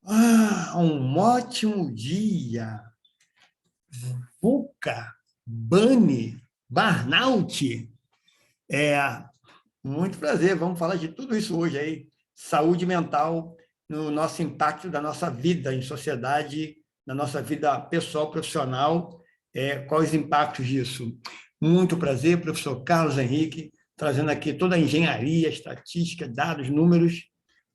Um ótimo dia. VUCA, BANI, burnout. É, muito prazer. Vamos falar de tudo isso hoje aí. Saúde mental no nosso impacto da nossa vida em sociedade, na nossa vida pessoal, profissional. Quais os impactos disso? Muito prazer, professor Carlos Henrique, trazendo aqui toda a engenharia, estatística, dados, números,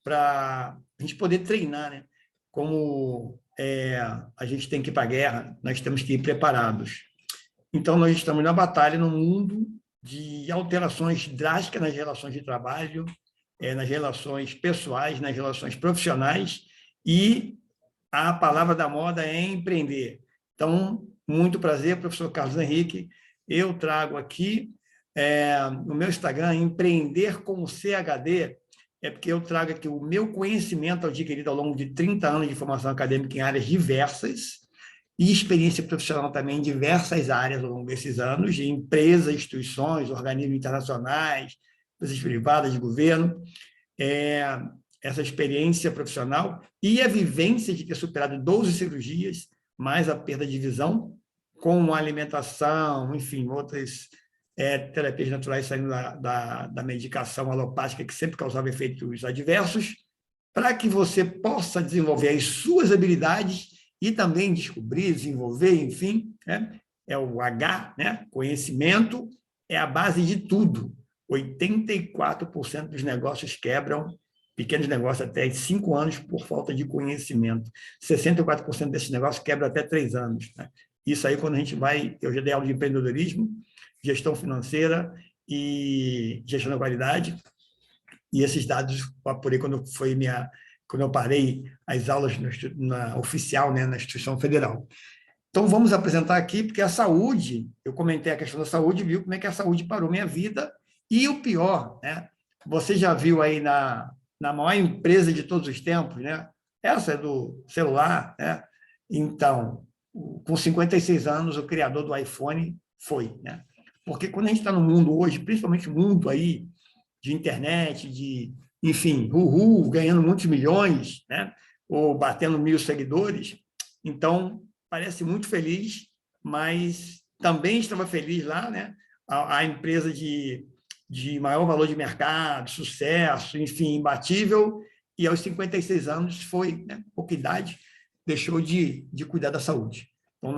para a gente poder treinar, né? Como a gente tem que ir para a guerra, nós temos que ir preparados. Então, nós estamos na batalha no mundo de alterações drásticas nas relações de trabalho, nas relações pessoais, nas relações profissionais, e a palavra da moda é empreender. Então, muito prazer, professor Carlos Henrique. Eu trago aqui no meu Instagram, Empreender com o CHD, porque eu trago aqui o meu conhecimento adquirido ao longo de 30 anos de formação acadêmica em áreas diversas, e experiência profissional também em diversas áreas ao longo desses anos, de empresas, instituições, organismos internacionais, empresas privadas, de governo. Essa experiência profissional e a vivência de ter superado 12 cirurgias, mais a perda de visão, com alimentação, enfim, outras terapias naturais saindo da medicação alopática, que sempre causava efeitos adversos, para que você possa desenvolver as suas habilidades e também descobrir, desenvolver, enfim, é o H, né? Conhecimento é a base de tudo. 84% dos negócios quebram, pequenos negócios até 5 anos, por falta de conhecimento. 64% desses negócios quebram até 3 anos. Né? Isso aí, quando a gente vai... Eu já dei aula de empreendedorismo, gestão financeira e gestão da qualidade, e esses dados eu apurei quando eu parei as aulas oficial, né, na instituição federal. Então, vamos apresentar aqui, porque a saúde, eu comentei a questão da saúde, viu como é que a saúde parou minha vida, e o pior, né? Você já viu aí na maior empresa de todos os tempos, né? Essa é do celular, né? Então, com 56 anos, o criador do iPhone foi, né? Porque quando a gente está no mundo hoje, principalmente o mundo aí de internet, enfim, ganhando muitos milhões, né? Ou batendo 1.000 seguidores, então parece muito feliz, mas também estava feliz lá, né? A empresa de maior valor de mercado, sucesso, enfim, imbatível, e aos 56 anos foi, né, pouca idade, deixou de cuidar da saúde. Então,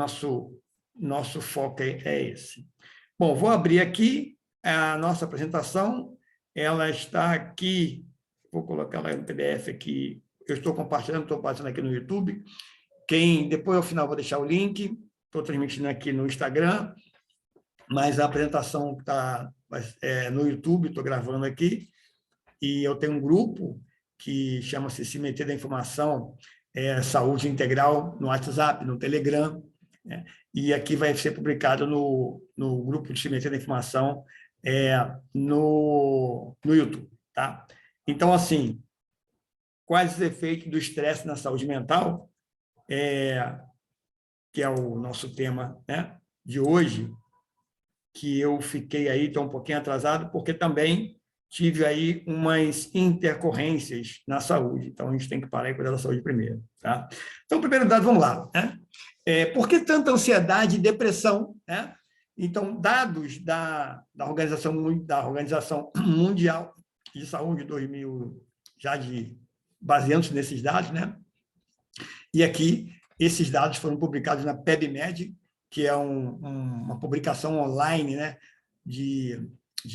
nosso foco é esse. Bom, vou abrir aqui a nossa apresentação, ela está aqui, vou colocar ela no PDF aqui, eu estou compartilhando aqui no YouTube, depois, ao final, vou deixar o link, estou transmitindo aqui no Instagram, mas a apresentação está no YouTube, estou gravando aqui, e eu tenho um grupo que chama-se Cimenteiro da Informação, Saúde Integral, no WhatsApp, no Telegram, né? E aqui vai ser publicado no grupo de Cimenteiro da Informação no YouTube. Tá? Então, assim, quais os efeitos do estresse na saúde mental? Que é o nosso tema, né, de hoje, que eu fiquei aí, estou um pouquinho atrasado, porque também tive aí umas intercorrências na saúde. Então, a gente tem que parar e cuidar da saúde primeiro. Tá? Então, primeiro dado, vamos lá. Né? Por que tanta ansiedade e depressão? Né? Então, dados da Organização Mundial de Saúde 2000, baseando-se nesses dados, né? E aqui, esses dados foram publicados na PebMed, que é uma publicação online, né, de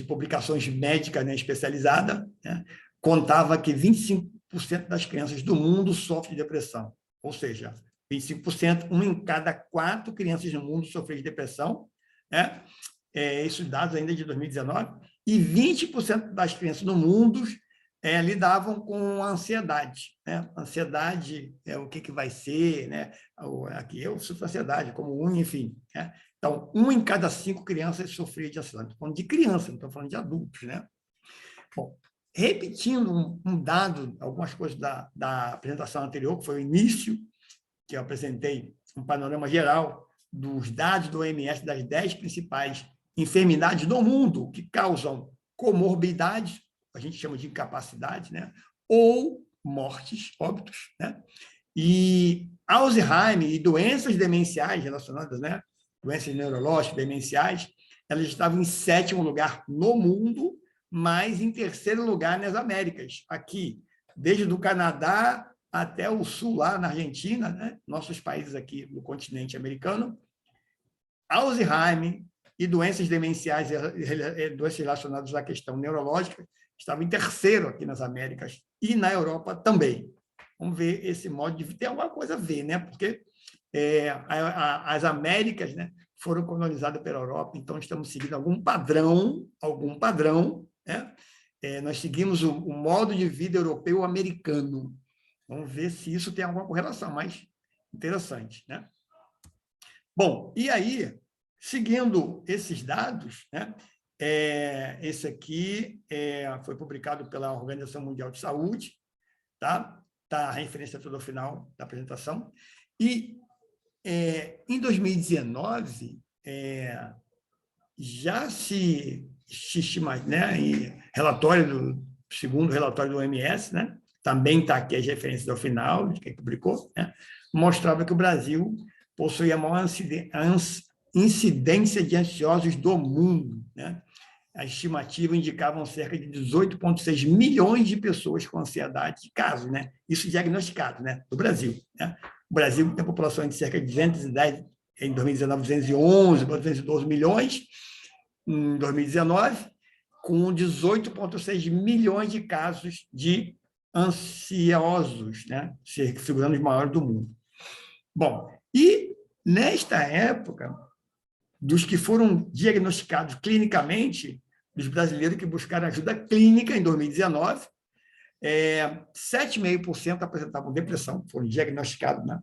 publicações médicas, né, especializada, né, contava que 25% das crianças do mundo sofrem de depressão. Ou seja, 25%, uma em cada 4 crianças no mundo sofrem de depressão, né? Esses dados ainda de 2019, e 20% das crianças no mundo lidavam com a ansiedade. Né? Ansiedade é o que vai ser, né? Aqui eu sofro ansiedade, como enfim. Né? Então, 1 em cada 5 crianças sofria de ansiedade. Estou falando de criança, não estou falando de adultos. Né? Bom, repetindo um dado, algumas coisas da apresentação anterior, que foi o início, que eu apresentei um panorama geral dos dados do OMS das 10 principais enfermidades do mundo que causam comorbidades, a gente chama de incapacidade, né? Ou mortes, óbitos, né? E Alzheimer e doenças demenciais relacionadas, né? Doenças neurológicas, demenciais, elas estavam em 7º lugar no mundo, mas em 3º lugar nas Américas, aqui, desde o Canadá até o sul, lá na Argentina, né? Nossos países aqui do continente americano. Alzheimer e doenças demenciais, doenças relacionadas à questão neurológica, estavam em 3º aqui nas Américas e na Europa também. Vamos ver esse modo de... Tem alguma coisa a ver, né? Porque as Américas, né, foram colonizadas pela Europa, então estamos seguindo algum padrão, né? Nós seguimos o modo de vida europeu-americano. Vamos ver se isso tem alguma correlação, mas interessante, né? Bom, e aí, seguindo esses dados, né, esse aqui foi publicado pela Organização Mundial de Saúde, tá? Tá a referência toda ao final da apresentação. E, em 2019, já se estima, né, em segundo relatório do OMS, né, também está aqui as referências ao final, de quem publicou, né, mostrava que o Brasil possui a maior incidência de ansiosos do mundo, né? A estimativa indicavam cerca de 18,6 milhões de pessoas com ansiedade de casos, né? Isso diagnosticado, né? No Brasil, né? O Brasil tem a população de cerca de 210, em 2019, 211, 212 milhões, em 2019, com 18,6 milhões de casos de ansiosos, né? Figurando os maiores do mundo. Bom, e nesta época, dos que foram diagnosticados clinicamente, dos brasileiros que buscaram ajuda clínica em 2019, 7,5% apresentavam depressão, foram diagnosticados, né,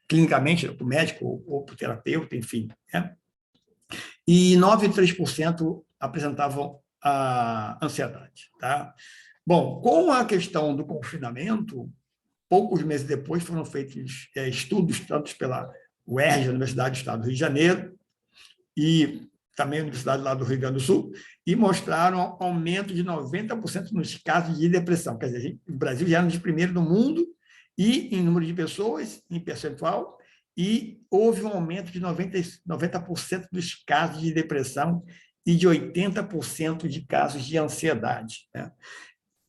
clinicamente, por médico ou por terapeuta, enfim, né? E 9,3% apresentavam a ansiedade. Tá? Bom, com a questão do confinamento, poucos meses depois foram feitos estudos, tanto pela UERJ, Universidade do Estado do Rio de Janeiro, e também a Universidade lá do Rio Grande do Sul, e mostraram aumento de 90% nos casos de depressão. Quer dizer, o Brasil já era um dos primeiros do mundo, e em número de pessoas, em percentual, e houve um aumento de 90% dos casos de depressão e de 80% de casos de ansiedade, né?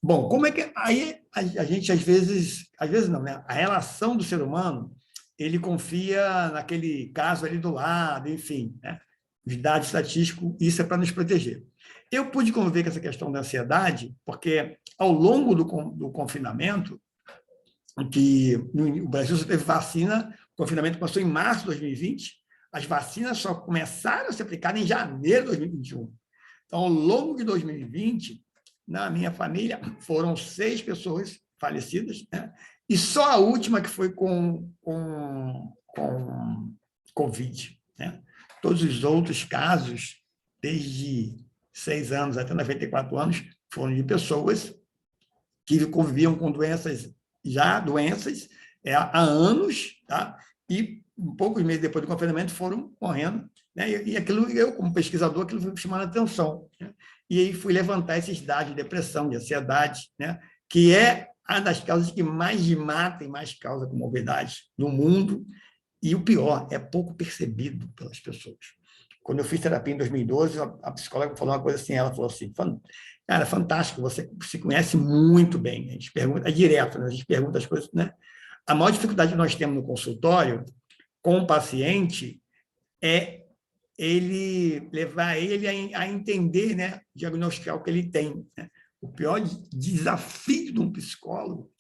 Bom, como é que... Aí a gente, às vezes não, né? A relação do ser humano, ele confia naquele caso ali do lado, enfim, né? Os dados estatísticos, isso é para nos proteger. Eu pude conviver com essa questão da ansiedade, porque ao longo do confinamento, que o Brasil só teve vacina, o confinamento começou em março de 2020, as vacinas só começaram a ser aplicadas em janeiro de 2021. Então, ao longo de 2020, na minha família, foram 6 pessoas falecidas, né? E só a última que foi com Covid, né? Todos os outros casos, desde 6 anos até 94 anos, foram de pessoas que conviviam com doenças há anos, tá? E poucos meses depois do confinamento foram morrendo, né? E aquilo, eu, como pesquisador, aquilo foi me chamando a atenção, né? E aí fui levantar esses dados de depressão, de ansiedade, né? Que é uma das causas que mais matam e mais causa comorbidade no mundo, e o pior, é pouco percebido pelas pessoas. Quando eu fiz terapia em 2012, a psicóloga falou uma coisa assim, ela falou assim, cara, fantástico, você se conhece muito bem. A gente pergunta, é direto, né? A gente pergunta as coisas, né? A maior dificuldade que nós temos no consultório com o paciente é ele levar ele a entender, né? Diagnosticar o que ele tem, né? O pior desafio de um psicólogo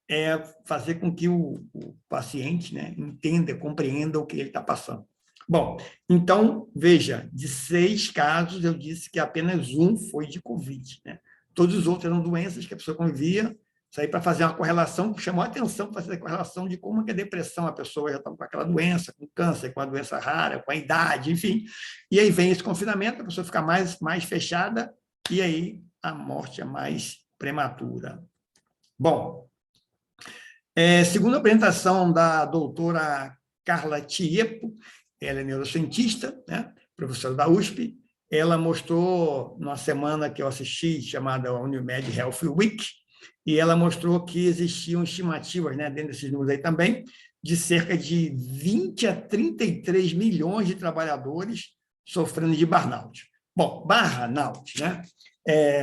é fazer com que o paciente, né, entenda, compreenda o que ele está passando. Bom, então, veja, de 6 casos, eu disse que apenas um foi de Covid, né? Todos os outros eram doenças que a pessoa convivia, isso aí para fazer uma correlação, chamou a atenção para fazer a correlação de como é que a depressão, a pessoa já está com aquela doença, com câncer, com a doença rara, com a idade, enfim. E aí vem esse confinamento, a pessoa fica mais fechada, e aí a morte é mais prematura. Bom, segundo a apresentação da doutora Carla Tiepo, ela é neurocientista, né, professora da USP, ela mostrou, numa semana que eu assisti, chamada Unimed Health Week, e ela mostrou que existiam estimativas, né, dentro desses números aí também, de cerca de 20 a 33 milhões de trabalhadores sofrendo de burnout. Bom, burnout, né?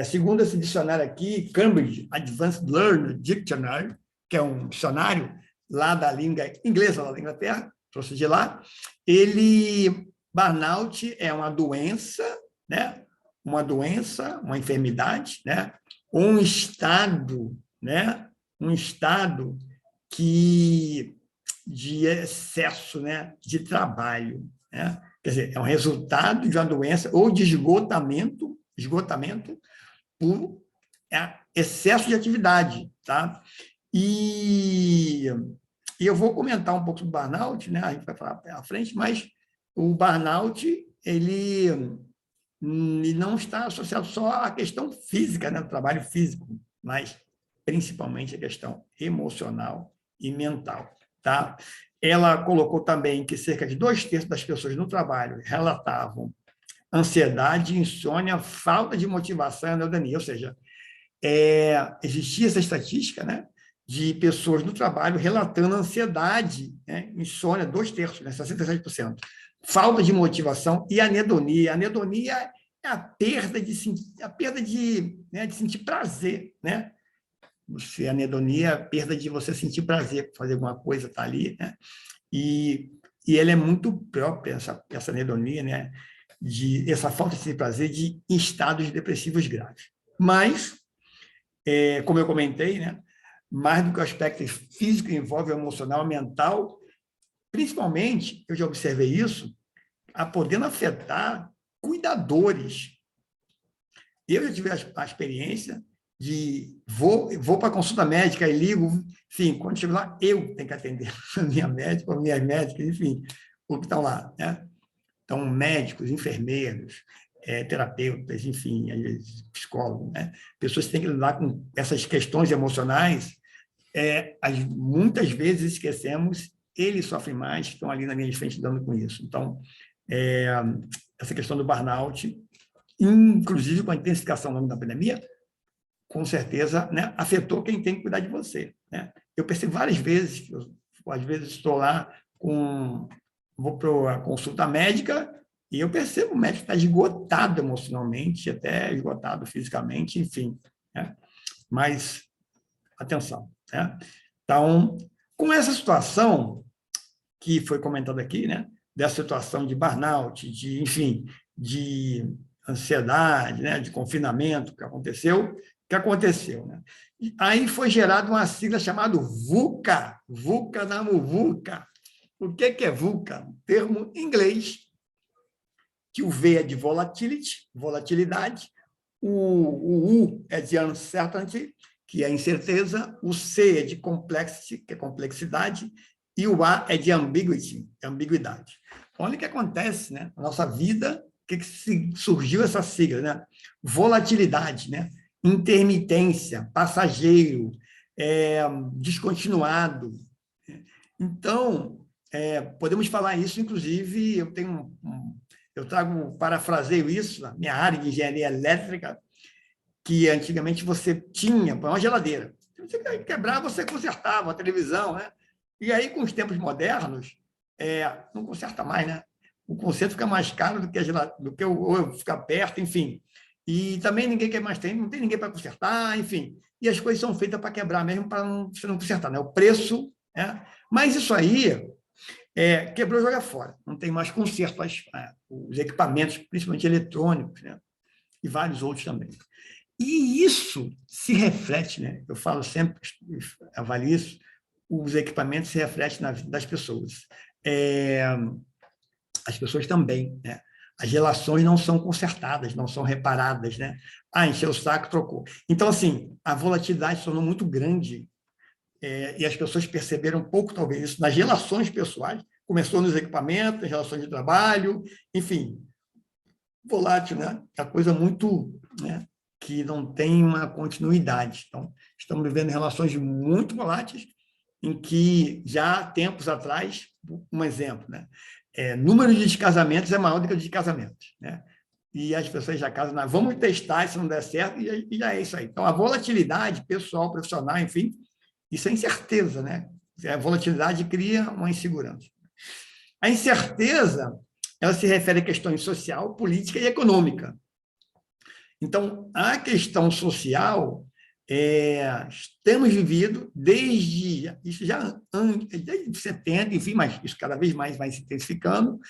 Segundo esse dicionário aqui, Cambridge Advanced Learner Dictionary, que é um dicionário lá da língua inglesa, lá da Inglaterra, trouxe de lá, burnout é uma doença, né? Uma enfermidade, né? Um estado, né? Um estado de excesso, né? De trabalho, né? Quer dizer, é um resultado de uma doença ou de esgotamento por excesso de atividade, tá? E eu vou comentar um pouco sobre o burnout, né? A gente vai falar à frente, mas o burnout, ele não está associado só à questão física, né? Do trabalho físico, mas principalmente a questão emocional e mental, tá? Ela colocou também que cerca de 2/3 das pessoas no trabalho relatavam ansiedade, insônia, falta de motivação e anedonia, ou seja, existia essa estatística, né, de pessoas no trabalho relatando ansiedade, né, insônia, 2/3, né, 67%, falta de motivação e anedonia. Anedonia é a perda de sentir prazer, né? Anedonia é a perda de você sentir prazer por fazer alguma coisa, tá ali, né? E ela é muito própria, essa anedonia, né? Essa falta de prazer de estados depressivos graves. Mas, como eu comentei, né? Mais do que o aspecto físico, envolve o emocional, mental, principalmente, eu já observei isso, podendo afetar cuidadores. Eu já tive a experiência de vou para a consulta médica e ligo, enfim, quando chego lá, eu tenho que atender a minha médica, a minhas médicas, enfim, o que estão lá, né? Então, médicos, enfermeiros, terapeutas, enfim, às vezes, psicólogos, né? Pessoas que têm que lidar com essas questões emocionais, muitas vezes esquecemos, eles sofrem mais, estão ali na linha de frente dando com isso. Então, essa questão do burnout, inclusive com a intensificação da pandemia, com certeza, né, afetou quem tem que cuidar de você, né? Eu percebo várias vezes, às vezes estou lá vou para a consulta médica e eu percebo que o médico está esgotado emocionalmente, até esgotado fisicamente, enfim, né? Mas, atenção, né? Então, com essa situação que foi comentada aqui, né, dessa situação de burnout, enfim, de ansiedade, né, de confinamento que aconteceu, né? Aí foi gerada uma sigla chamada VUCA, VUCA na Muvuca. O que é VUCA? Um termo em inglês, que o V é de volatilidade, o U é de uncertainty, que é incerteza, o C é de complexity, que é complexidade, e o A é de ambiguity, ambiguidade. Olha o que acontece, né, na nossa vida, que surgiu essa sigla, né? Volatilidade, né? Intermitência, passageiro, descontinuado. Então, podemos falar isso, inclusive, eu parafraseio isso na minha área de engenharia elétrica, que antigamente você tinha uma geladeira. Se você quebrava, você consertava a televisão, né? E aí, com os tempos modernos, não conserta mais, né? O conserto fica mais caro do que ou ficar perto, enfim. E também ninguém quer mais ter, não tem ninguém para consertar, enfim. E as coisas são feitas para quebrar mesmo, para você não consertar, né? O preço, né? Mas isso aí quebrou, joga fora. Não tem mais conserto, os equipamentos, principalmente eletrônicos, né? E vários outros também. E isso se reflete, né? Eu falo sempre, avalio isso, os equipamentos se refletem na vida das pessoas. As pessoas também, né? As relações não são consertadas, não são reparadas, né? Encheu o saco, trocou. Então, assim, a volatilidade se tornou muito grande, e as pessoas perceberam um pouco, talvez, isso nas relações pessoais. Começou nos equipamentos, nas relações de trabalho, enfim, volátil, né? É uma coisa muito, né, que não tem uma continuidade. Então, estamos vivendo relações muito voláteis, em que já há tempos atrás, um exemplo, né? Número de descasamentos é maior do que o de casamentos, né? e as pessoas já casam, vamos testar, se não der certo, e já é isso aí. Então, a volatilidade pessoal, profissional, enfim, isso é incerteza, né? A volatilidade cria uma insegurança. A incerteza, ela se refere a questões social, política e econômica. Então, a questão social, temos vivido desde, isso já desde 70, enfim, mas isso cada vez mais vai se intensificando,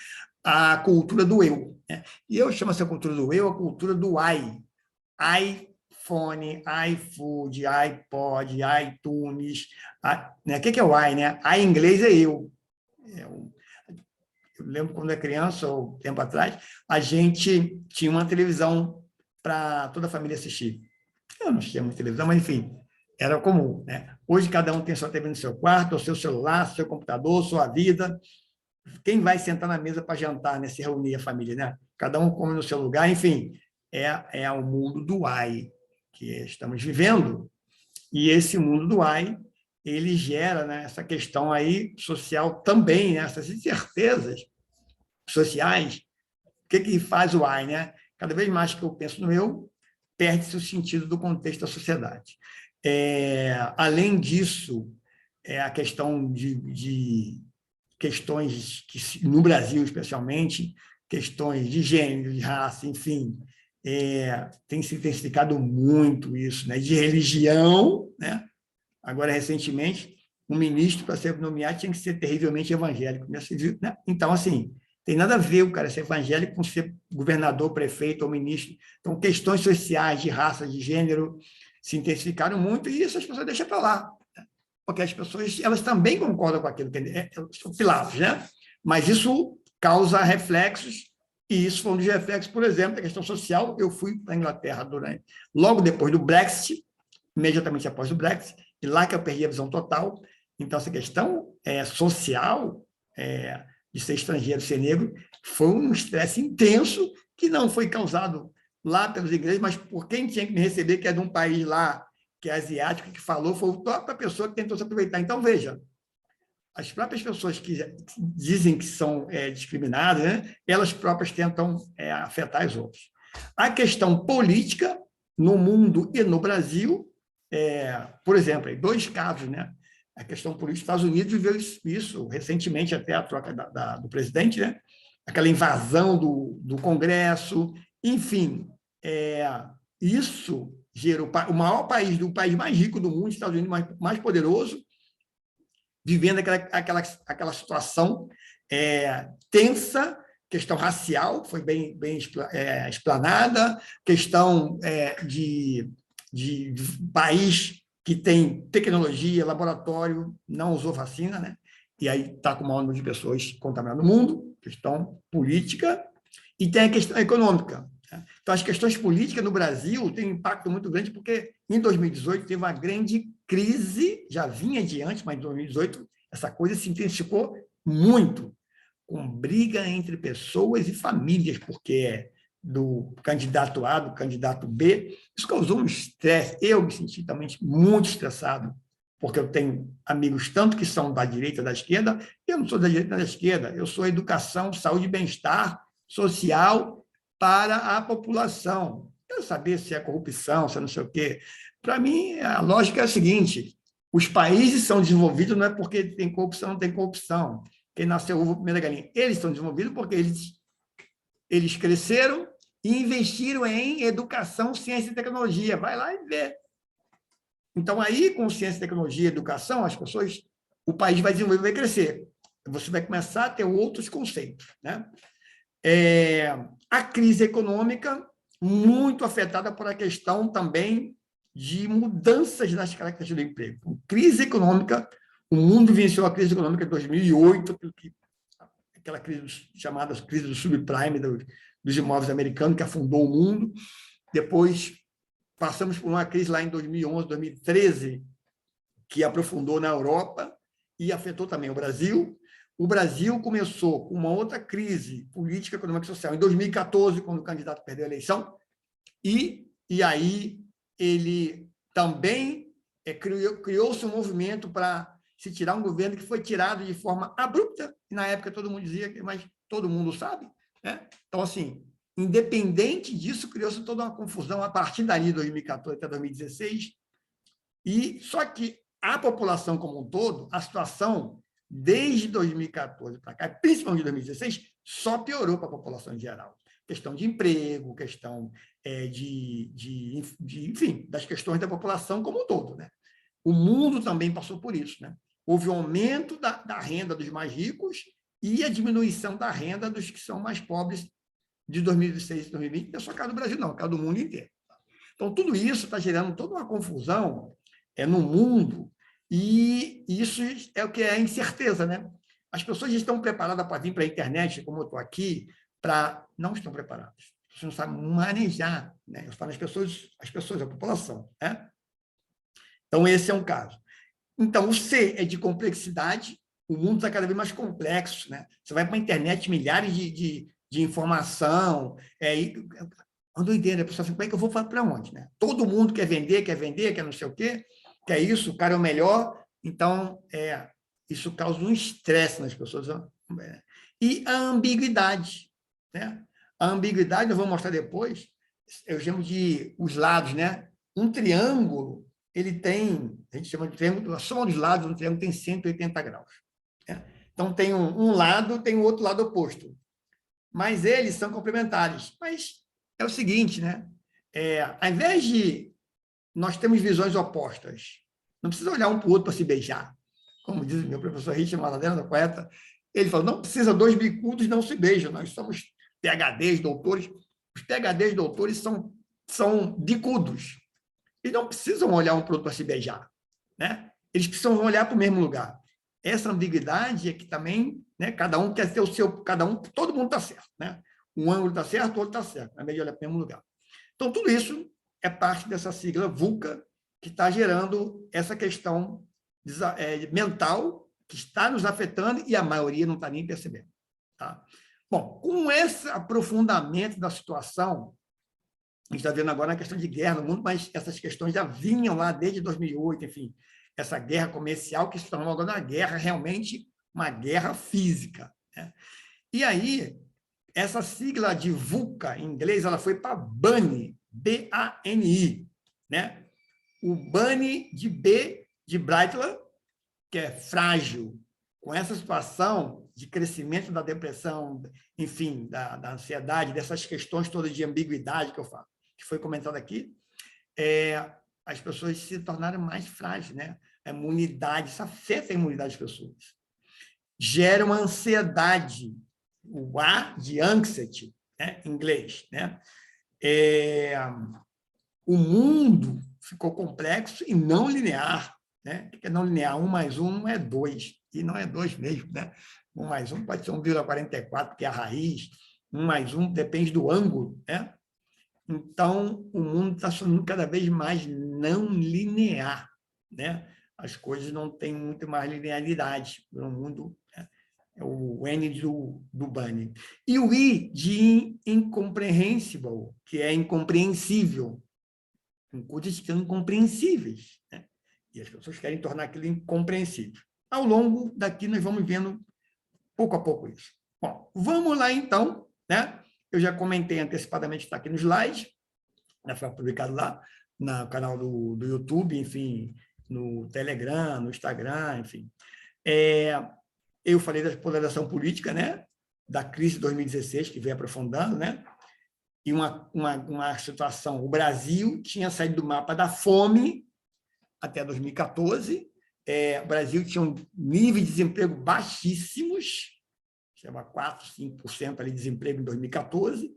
a cultura do eu, né? E eu chamo essa cultura do eu a cultura do I. iPhone, iFood, iPod, iTunes. Né? O que é o I, né? I em inglês é eu. Eu lembro quando era criança, ou tempo atrás, a gente tinha uma televisão para toda a família assistir. Eu não tinha muita televisão, mas, enfim, era comum, né? Hoje, cada um tem sua TV no seu quarto, o seu celular, seu computador, sua vida. Quem vai sentar na mesa para jantar, né? Se reunir a família, né? Cada um come no seu lugar, enfim, é o mundo do AI que estamos vivendo. E esse mundo do AI, ele gera, né, essa questão aí social também, né? Essas incertezas sociais. O que faz o AI, né? Cada vez mais que eu penso no eu, perde-se o sentido do contexto da sociedade. Além disso, a questão de questões que, no Brasil, especialmente, questões de gênero, de raça, enfim, tem se intensificado muito isso, né? De religião, né? Agora, recentemente, um ministro, para ser nomeado, tinha que ser terrivelmente evangélico, né? Então, assim, tem nada a ver o cara ser evangélico com ser governador, prefeito ou ministro. Então, questões sociais, de raça, de gênero, se intensificaram muito e isso as pessoas deixam para lá. Porque as pessoas, elas também concordam com aquilo, são pilares, né? Mas isso causa reflexos, e isso foi um dos reflexos, por exemplo, da questão social. Eu fui para a Inglaterra logo depois do Brexit, imediatamente após o Brexit, e lá que eu perdi a visão total. Então, essa questão social, de ser estrangeiro, ser negro, foi um estresse intenso que não foi causado lá pelos ingleses, mas por quem tinha que me receber, que é de um país lá, que é asiático, que falou, foi a própria pessoa que tentou se aproveitar. Então, veja, as próprias pessoas que dizem que são discriminadas, né, elas próprias tentam afetar as outras. A questão política, no mundo e no Brasil, por exemplo, dois casos, né? A questão política, os Estados Unidos viveu isso recentemente, até a troca do presidente, né? Aquela invasão do Congresso, enfim, isso gerou o maior país, do país mais rico do mundo, Estados Unidos mais poderoso, vivendo aquela situação tensa, questão racial, foi bem explanada, questão de país que tem tecnologia, laboratório, não usou vacina, né? E aí está com o maior número de pessoas contaminadas no mundo, questão política, e tem a questão econômica. Então, as questões políticas no Brasil têm um impacto muito grande, porque em 2018 teve uma grande crise, já vinha de antes, mas em 2018 essa coisa se intensificou muito, com briga entre pessoas e famílias, porque do candidato A, do candidato B, isso causou um estresse. Eu me senti também muito estressado, porque eu tenho amigos tanto que são da direita e da esquerda, eu não sou da direita e da esquerda, eu sou educação, saúde e bem-estar social para a população. Quero saber se é corrupção, se é não sei o quê. Para mim, a lógica é a seguinte: os países são desenvolvidos não é porque tem corrupção, não tem corrupção. Quem nasceu ovo, primeira galinha. Eles são desenvolvidos porque eles cresceram e investiram em educação, ciência e tecnologia. Vai lá e vê. Então, aí, com ciência, tecnologia e educação, as pessoas, o país vai desenvolver, vai crescer. Você vai começar a ter outros conceitos, né? A crise econômica, muito afetada por a questão também de mudanças nas características do emprego. Com crise econômica, o mundo venceu a crise econômica de 2008, aquela crise chamada crise do subprime dos imóveis americanos, que afundou o mundo. Depois, passamos por uma crise lá em 2011, 2013, que aprofundou na Europa e afetou também o Brasil. O Brasil começou com uma outra crise política, econômica e social em 2014, quando o candidato perdeu a eleição, e aí ele também criou-se um movimento para se tirar um governo que foi tirado de forma abrupta, e na época todo mundo dizia, mas todo mundo sabe, né? Então, assim, independente disso, criou-se toda uma confusão a partir dali, 2014 até 2016, e só que a população como um todo, a situação desde 2014 para cá, principalmente 2016, só piorou para a população em geral. Questão de emprego, questão enfim, das questões da população como um todo, né? O mundo também passou por isso, né? Houve um aumento da renda dos mais ricos e a diminuição da renda dos que são mais pobres de 2016 e 2020, não é só caso do Brasil, não, é caso do mundo inteiro. Então, tudo isso está gerando toda uma confusão no mundo, e isso é o que é a incerteza, né? As pessoas estão preparadas para vir para a internet, como eu estou aqui, não estão preparadas. As pessoas não sabem manejar, né? Eu falo as pessoas, a população, né? Então, esse é um caso. Então, o C é de complexidade, o mundo está cada vez mais complexo, né? Você vai para a internet, milhares de informação, uma doideira, a pessoa assim, como é que eu vou para onde, né? Todo mundo quer vender, quer não sei o quê, quer isso, o cara é o melhor, então, isso causa um estresse nas pessoas. E a ambiguidade, né? A ambiguidade, eu vou mostrar depois, eu chamo de os lados, né? Um triângulo, ele tem, a gente chama de triângulo, a soma dos lados do triângulo tem 180 graus. Né? Então, tem um lado, tem o outro lado oposto. Mas eles são complementares. Mas é o seguinte, né? Ao invés de nós temos visões opostas, não precisa olhar um para o outro para se beijar. Como diz meu professor Richard Maladena, poeta, ele falou, não precisa, dois bicudos não se beijam, nós somos PhDs, doutores. Os PhDs, doutores, são bicudos. Eles não precisam olhar um para o outro para se beijar, né? Eles precisam olhar para o mesmo lugar. Essa ambiguidade é que também, né, cada um quer ter o seu, todo mundo está certo, né? Um ângulo está certo, o outro está certo, ao invés de olhar para o mesmo lugar. Então, tudo isso é parte dessa sigla VUCA, que está gerando essa questão mental que está nos afetando e a maioria não está nem percebendo. Tá? Bom, com esse aprofundamento da situação, a gente está vendo agora a questão de guerra no mundo, mas essas questões já vinham lá desde 2008, enfim, essa guerra comercial que se tornou agora uma guerra realmente, uma guerra física. Né? E aí, essa sigla de VUCA, em inglês, ela foi para BANI, B-A-N-I, né? O BANI de B, de Breitler, que é frágil, com essa situação de crescimento da depressão, enfim, da ansiedade, dessas questões todas de ambiguidade que eu falo, que foi comentado aqui, as pessoas se tornaram mais frágeis, né? A imunidade, isso afeta a imunidade das pessoas. Gera uma ansiedade, o A de anxiety, né? Em inglês, né? O mundo ficou complexo e não linear, né? O que é não linear? 1 mais 1 não é 2, e não é 2 mesmo, né? 1 mais 1 pode ser 1,44, que é a raiz, 1 mais 1 depende do ângulo, né? Então, o mundo está sendo cada vez mais não linear, né? As coisas não têm muito mais linearidade no mundo, né? É o N do Bunny. E o I de incomprehensible, que é incompreensível. Tem coisas que são incompreensíveis, né? E as pessoas querem tornar aquilo incompreensível. Ao longo daqui, nós vamos vendo pouco a pouco isso. Bom, vamos lá, então, né? Eu já comentei antecipadamente, está aqui no slide, né? Foi publicado lá no canal do YouTube, enfim, no Telegram, no Instagram, enfim. Eu falei da polarização política, né? Da crise de 2016, que vem aprofundando, né? E uma situação, o Brasil tinha saído do mapa da fome até 2014, o Brasil tinha um nível de desemprego baixíssimos, chama 4%, 5% ali de desemprego em 2014,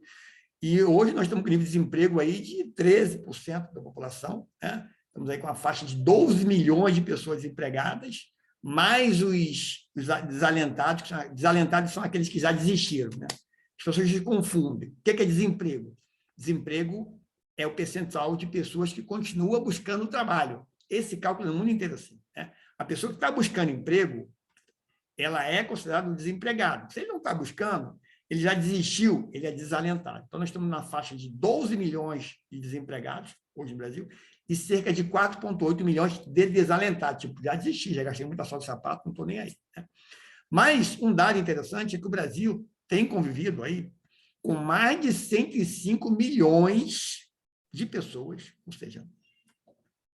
e hoje nós estamos com um nível de desemprego aí de 13% da população, né? Estamos aí com uma faixa de 12 milhões de pessoas desempregadas, mais os desalentados, desalentados são aqueles que já desistiram, né? As pessoas se confundem. O que é desemprego? Desemprego é o percentual de pessoas que continuam buscando trabalho. Esse cálculo no mundo inteiro assim, né? A pessoa que está buscando emprego, ela é considerada um desempregado. Se ele não está buscando, ele já desistiu, ele é desalentado. Então, nós estamos na faixa de 12 milhões de desempregados, hoje no Brasil, e cerca de 4,8 milhões de desalentados. Tipo, já desisti, já gastei muita sola de sapato, não estou nem aí. Né? Mas um dado interessante é que o Brasil tem convivido aí com mais de 105 milhões de pessoas, ou seja,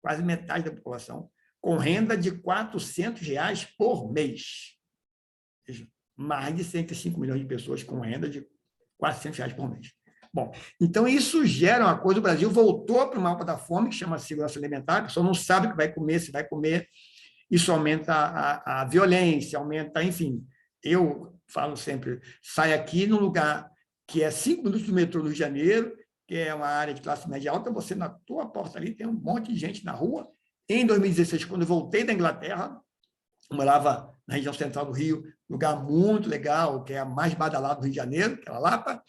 quase metade da população, com renda de R$ 400 por mês. Ou seja, mais de 105 milhões de pessoas com renda de R$ 400 por mês. Bom, então isso gera uma coisa, o Brasil voltou para o mapa da fome, que chama segurança alimentar, a pessoa não sabe o que vai comer, se vai comer, isso aumenta a violência, aumenta, enfim. Eu falo sempre, sai aqui num lugar que é 5 minutos do metrô no Rio de Janeiro, que é uma área de classe média alta, você na tua porta ali tem um monte de gente na rua. Em 2016, quando eu voltei da Inglaterra, eu morava na região central do Rio, lugar muito legal, que é a mais badalada do Rio de Janeiro, que é a Lapa,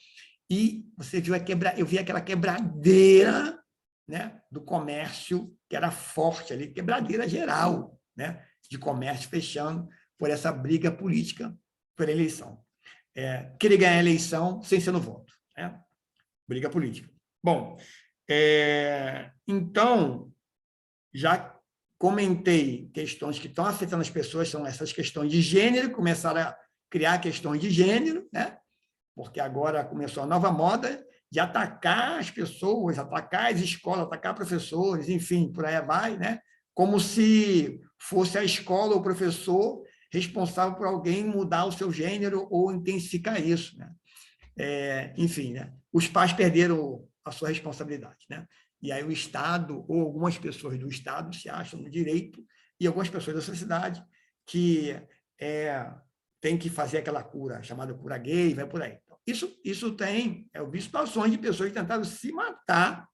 e você viu eu vi aquela quebradeira, né, do comércio, que era forte ali, quebradeira geral, né, de comércio fechando por essa briga política por eleição. Querer ganhar a eleição sem ser no voto, né? Briga política. Bom, então, já comentei questões que estão afetando as pessoas, são essas questões de gênero, começaram a criar questões de gênero, né? Porque agora começou a nova moda de atacar as pessoas, atacar as escolas, atacar professores, enfim, por aí vai, né? Como se fosse a escola ou o professor responsável por alguém mudar o seu gênero ou intensificar isso, né? Enfim, né? Os pais perderam a sua responsabilidade, né? E aí o Estado, ou algumas pessoas do Estado, se acham no direito, e algumas pessoas da sociedade que tem que fazer aquela cura, chamada cura gay, vai por aí. Isso tem, eu vi situações de pessoas que tentaram se matar,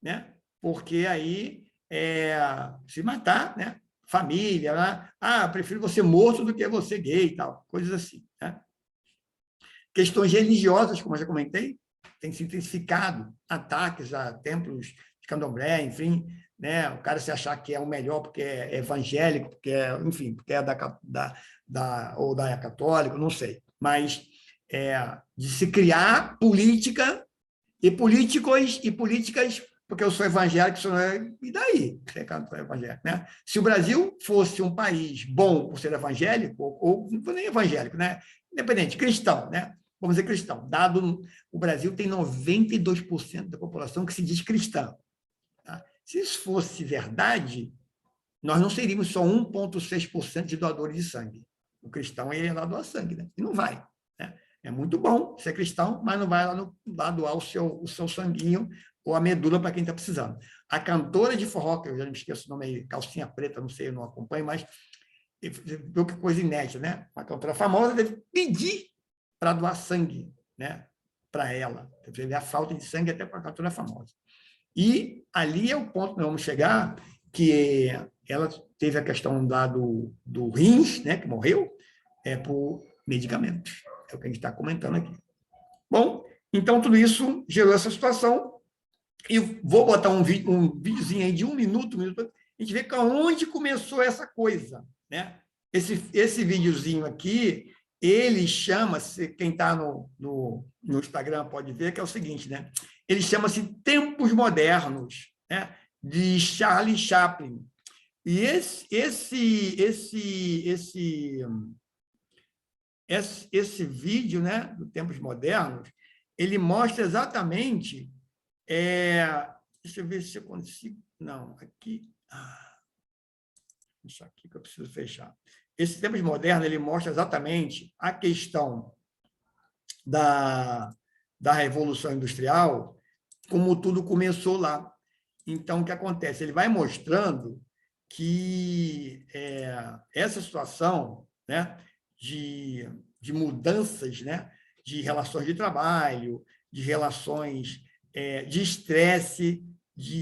né? Porque aí, se matar, né? Família, né? Prefiro você morto do que você gay e tal, coisas assim, né? Questões religiosas, como eu já comentei, tem se intensificado, ataques a templos de candomblé, enfim, né? O cara se achar que é o melhor porque é evangélico, porque enfim, porque é ou da católica, não sei. Mas de se criar política e políticos e políticas, porque eu sou evangélico, e daí? Você é evangélico, né? Se o Brasil fosse um país bom por ser evangélico, ou não nem evangélico, né? Independente, cristão, né? Vamos dizer cristão. Dado o Brasil tem 92% da população que se diz cristã. Tá? Se isso fosse verdade, nós não seríamos só 1,6% de doadores de sangue. O cristão ele lá doar sangue, né? E não vai. Né? É muito bom ser cristão, mas não vai lá doar o seu sanguinho ou a medula para quem está precisando. A cantora de forró, que eu já me esqueço o nome aí, Calcinha Preta, não sei, eu não acompanho, mas viu que coisa inédita, né? Uma cantora famosa deve pedir para doar sangue, né? Para ela. Você vê a falta de sangue até para a cantora famosa. E ali é o ponto que nós vamos chegar, que ela teve a questão lá do rins, né? Que morreu, por medicamentos. É o que a gente está comentando aqui. Bom, então tudo isso gerou essa situação. E vou botar um videozinho aí de um minuto, a gente vê onde começou essa coisa, né? Esse videozinho aqui, ele chama-se, quem está no Instagram pode ver, que é o seguinte, né? Ele chama-se Tempos Modernos, né? De Charlie Chaplin. E esse vídeo, né, do Tempos Modernos, ele mostra exatamente... deixa eu ver se eu consigo... Não, aqui... isso aqui que eu preciso fechar. Esse Tempos Modernos, ele mostra exatamente a questão da Revolução Industrial, como tudo começou lá. Então, o que acontece? Ele vai mostrando que essa situação, né, de mudanças, né, de relações de trabalho, de relações de estresse,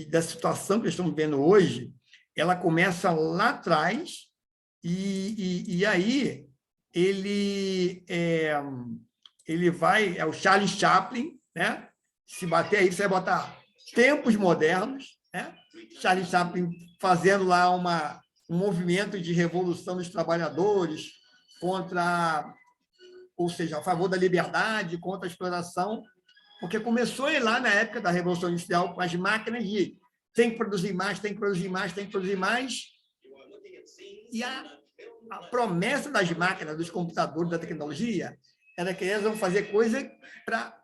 da situação que estamos vendo hoje, ela começa lá atrás e aí ele vai, é o Charlie Chaplin, né? Se bater aí, você vai botar Tempos Modernos, né? Charlie Chaplin fazendo lá um movimento de revolução dos trabalhadores contra, ou seja, a favor da liberdade, contra a exploração, porque começou lá na época da Revolução Industrial com as máquinas de tem que produzir mais, tem que produzir mais, tem que produzir mais, e a promessa das máquinas, dos computadores, da tecnologia, era que eles vão fazer coisa para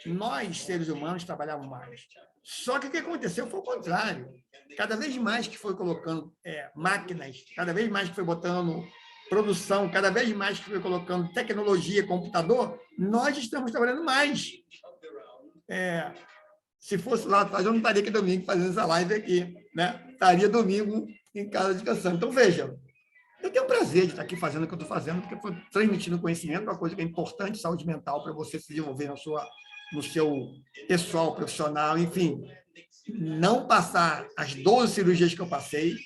nós, seres humanos, trabalhávamos mais. Só que o que aconteceu foi o contrário. Cada vez mais que foi colocando máquinas, cada vez mais que foi botando produção, cada vez mais que foi colocando tecnologia, computador, nós estamos trabalhando mais. Se fosse lá atrás, eu não estaria aqui domingo fazendo essa live aqui, né? Estaria domingo em casa descansando. Então, veja, eu tenho o prazer de estar aqui fazendo o que eu estou fazendo, porque estou transmitindo conhecimento, uma coisa que é importante, saúde mental, para você se desenvolver no seu pessoal, profissional, enfim. Não passar as 12 cirurgias que eu passei,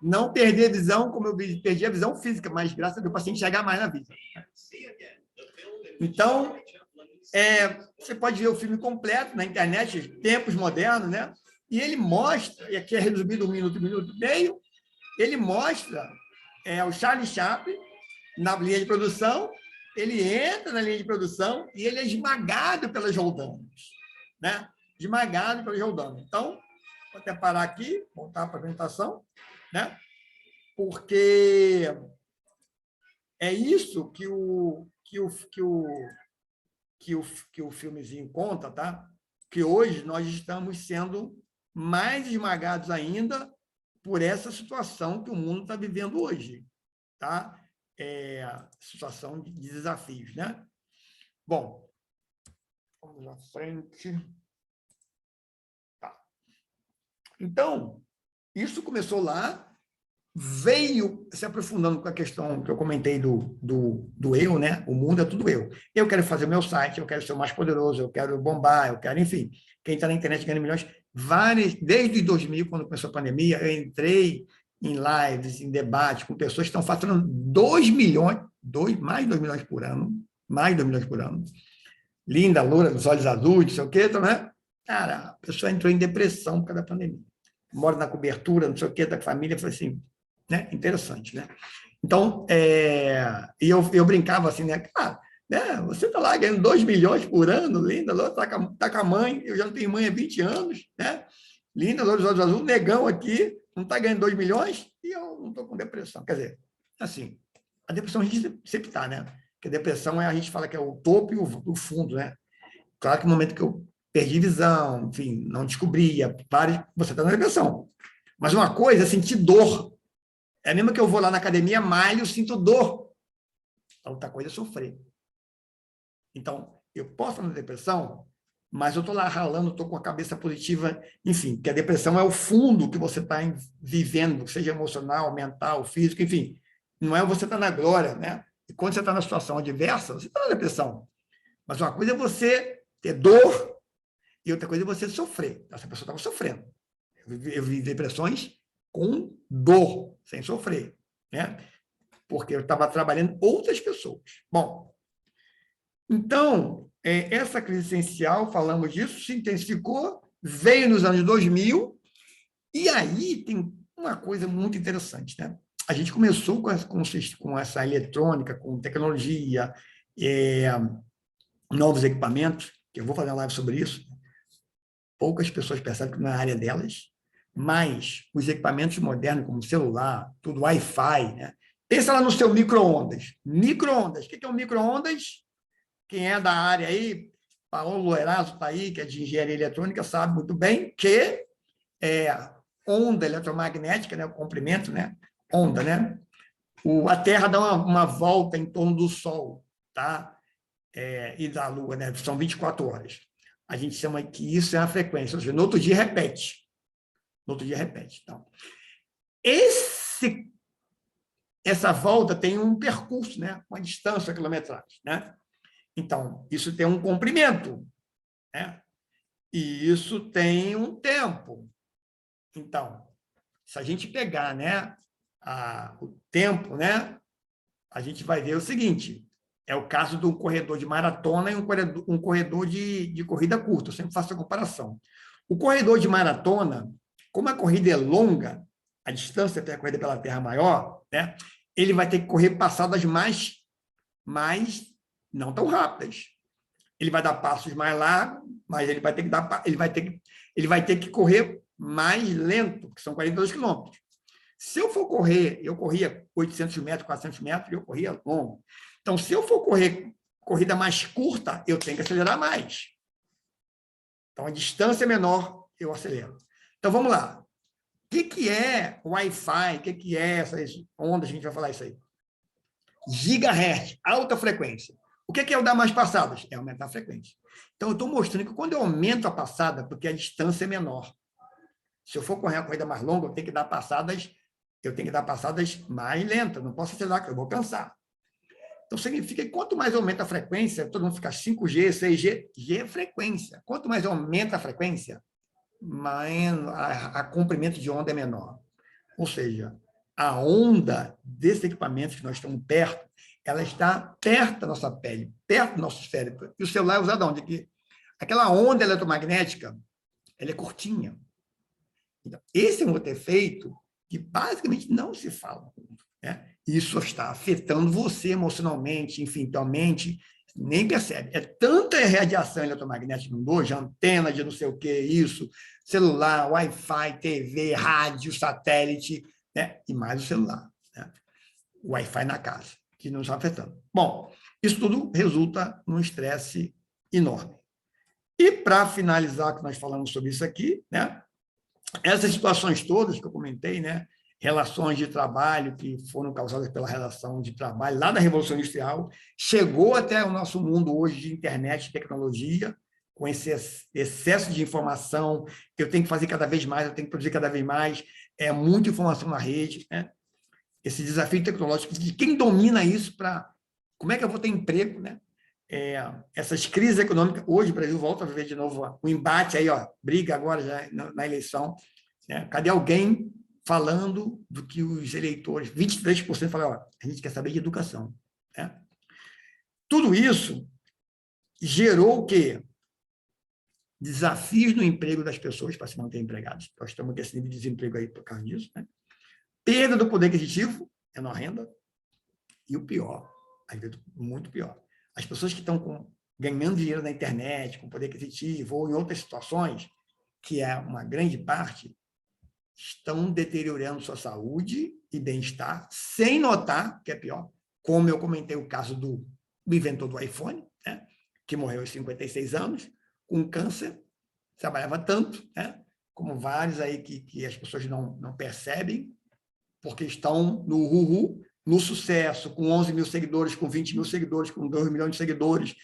não perder a visão, como eu perdi a visão física, mas graças a Deus, para enxergar mais na vida. Então, você pode ver o filme completo na internet, Tempos Modernos, né? E ele mostra, e aqui é resumido 1 minuto, 1 minuto e meio, ele mostra o Charlie Chaplin na linha de produção, ele entra na linha de produção e ele é esmagado pelas roldanas, né? Esmagado pelas roldanas. Então, vou até parar aqui, voltar para a apresentação, né? Porque é isso que o filmezinho conta, tá? Que hoje nós estamos sendo mais esmagados ainda por essa situação que o mundo está vivendo hoje, tá? Situação de desafios, né? Bom, vamos à frente. Tá. Então, isso começou lá, veio se aprofundando com a questão que eu comentei do eu, né? O mundo é tudo eu. Eu quero fazer o meu site, eu quero ser o mais poderoso, eu quero bombar, eu quero, enfim, quem está na internet ganha milhões. Desde 2000, quando começou a pandemia, eu entrei em lives, em debate com pessoas que estão faturando 2 milhões, mais de 2 milhões por ano, mais de 2 milhões por ano. Linda, loura, dos olhos azuis, não sei o quê, né? Cara, a pessoa entrou em depressão por causa da pandemia. Mora na cobertura, não sei o quê, da família, foi assim, né? Interessante, né? Então, e eu brincava assim, né? Cara, né? Você está lá ganhando 2 milhões por ano, linda, está com a mãe, eu já não tenho mãe há 20 anos, né? Linda, olhos azuis, negão aqui, não está ganhando 2 milhões e eu não estou com depressão. Quer dizer, assim, a depressão a gente sempre está, né? Porque a depressão a gente fala que é o topo e o fundo, né? Claro que no momento que eu perdi visão, enfim, não descobria, você está na depressão. Mas uma coisa é sentir dor. É mesmo que eu vou lá na academia, malho, sinto dor. A outra coisa é sofrer. Então, eu posso estar na depressão, mas eu estou lá ralando, estou com a cabeça positiva, enfim, que a depressão é o fundo que você está vivendo, seja emocional, mental, físico, enfim. Não é você estar na glória, né? E quando você está na situação adversa, você está na depressão. Mas uma coisa é você ter dor e outra coisa é você sofrer. Essa pessoa estava sofrendo. Eu vivi depressões com dor, sem sofrer, né? Porque eu estava trabalhando outras pessoas. Bom, então, essa crise essencial, falamos disso, se intensificou, veio nos anos 2000, e aí tem uma coisa muito interessante, né? A gente começou com essa eletrônica, com tecnologia, novos equipamentos, que eu vou fazer uma live sobre isso. Poucas pessoas percebem que na área delas, mas os equipamentos modernos, como celular, tudo Wi-Fi, né? Pensa lá no seu micro-ondas. Micro-ondas. O que é um micro-ondas? Quem é da área aí, Paulo Eraso está aí, que é de engenharia eletrônica, sabe muito bem que onda eletromagnética, né? O comprimento, né? Onda, né? A Terra dá uma volta em torno do Sol, tá? E da Lua, né? São 24 horas. A gente chama que isso é a frequência, ou seja, no outro dia repete. No outro dia repete. Então, essa volta tem um percurso, né? Uma distância, uma quilometragem, né? Então, isso tem um comprimento, né? E isso tem um tempo. Então, se a gente pegar, né, o tempo, né, a gente vai ver o seguinte, é o caso do corredor de maratona e um corredor de corrida curta, eu sempre faço a comparação. O corredor de maratona, como a corrida é longa, a distância até a corrida pela terra maior, né, ele vai ter que correr passadas mais não tão rápidas. Ele vai dar passos mais largos, mas ele vai ter que correr mais lento, que são 42 quilômetros. Se eu for correr, eu corria 800 metros, 400 metros, eu corria longo. Então, se eu for correr corrida mais curta, eu tenho que acelerar mais. Então, a distância é menor, eu acelero. Então, vamos lá. O que é Wi-Fi? O que é essas ondas? A gente vai falar isso aí. Gigahertz, alta frequência. O que é o dar mais passadas? É aumentar a frequência. Então, eu estou mostrando que quando eu aumento a passada, porque a distância é menor. Se eu for correr uma corrida mais longa, eu tenho que dar passadas mais lentas. Não posso acelerar, que eu vou cansar. Então, significa que quanto mais aumenta a frequência, todo mundo fica 5G, 6G, G é frequência. Quanto mais aumenta a frequência, mais a comprimento de onda é menor. Ou seja, a onda desse equipamento que nós estamos perto, ela está perto da nossa pele, perto do nosso cérebro. E o celular é usado onde? Aqui. Aquela onda eletromagnética, ela é curtinha. Então, esse é um outro efeito que basicamente não se fala. Né? Isso está afetando você emocionalmente, enfim, tua mente nem percebe. É tanta radiação eletromagnética no mundo hoje, antena de não sei o que, isso, celular, Wi-Fi, TV, rádio, satélite, né? E mais o celular. Né? O Wi-Fi na casa, que não está afetando. Bom, isso tudo resulta num estresse enorme. E, para finalizar, que nós falamos sobre isso aqui, né? Essas situações todas que eu comentei, né? Relações de trabalho que foram causadas pela relação de trabalho lá da Revolução Industrial, chegou até o nosso mundo hoje de internet e tecnologia, com esse excesso de informação, eu tenho que fazer cada vez mais, eu tenho que produzir cada vez mais, muita informação na rede, né? Esse desafio tecnológico, de quem domina isso para... Como é que eu vou ter emprego, né? Essas crises econômicas, hoje o Brasil volta a viver de novo o embate aí, ó, briga agora já na eleição, né? Cadê alguém falando do que os eleitores, 23% falaram, ó, a gente quer saber de educação. Né? Tudo isso gerou o quê? Desafios no emprego das pessoas para se manter empregados. Nós estamos com esse nível de desemprego aí por causa disso. Né? Perda do poder aquisitivo, menor renda, e o pior, às vezes muito pior, as pessoas que estão ganhando dinheiro na internet, com poder aquisitivo, ou em outras situações, que é uma grande parte, estão deteriorando sua saúde e bem-estar, sem notar, que é pior, como eu comentei o caso do inventor do iPhone, né, que morreu aos 56 anos, com câncer, trabalhava tanto, né, como vários aí que as pessoas não percebem, porque estão no uhu, no sucesso, com 11 mil seguidores, com 20 mil seguidores, com 2 milhões de seguidores,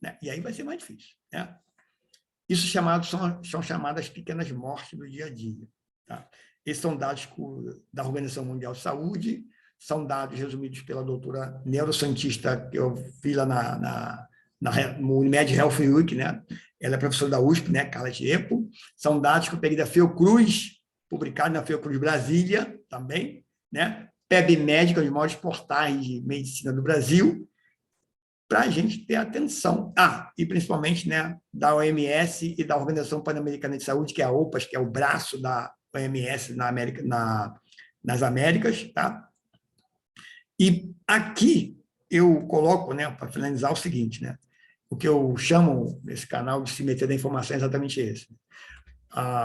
né, e aí vai ser mais difícil. Né? Isso são chamadas pequenas mortes do dia a dia. Tá? Esses são dados da Organização Mundial de Saúde, são dados resumidos pela doutora neurocientista que eu vi lá no Unimed Health Week, né? Ela é professora da USP, né? Carla Tiepo. São dados que eu peguei da Fiocruz, publicado na Fiocruz Brasília também, né? PebMed, que é um dos maiores portais de medicina do Brasil, para a gente ter atenção. E principalmente, né, da OMS e da Organização Pan-Americana de Saúde, que é a OPAS, que é o braço da OMS nas Américas. Tá? E aqui eu coloco, né, para finalizar, o seguinte, né, o que eu chamo nesse canal de se meter da informação é exatamente esse.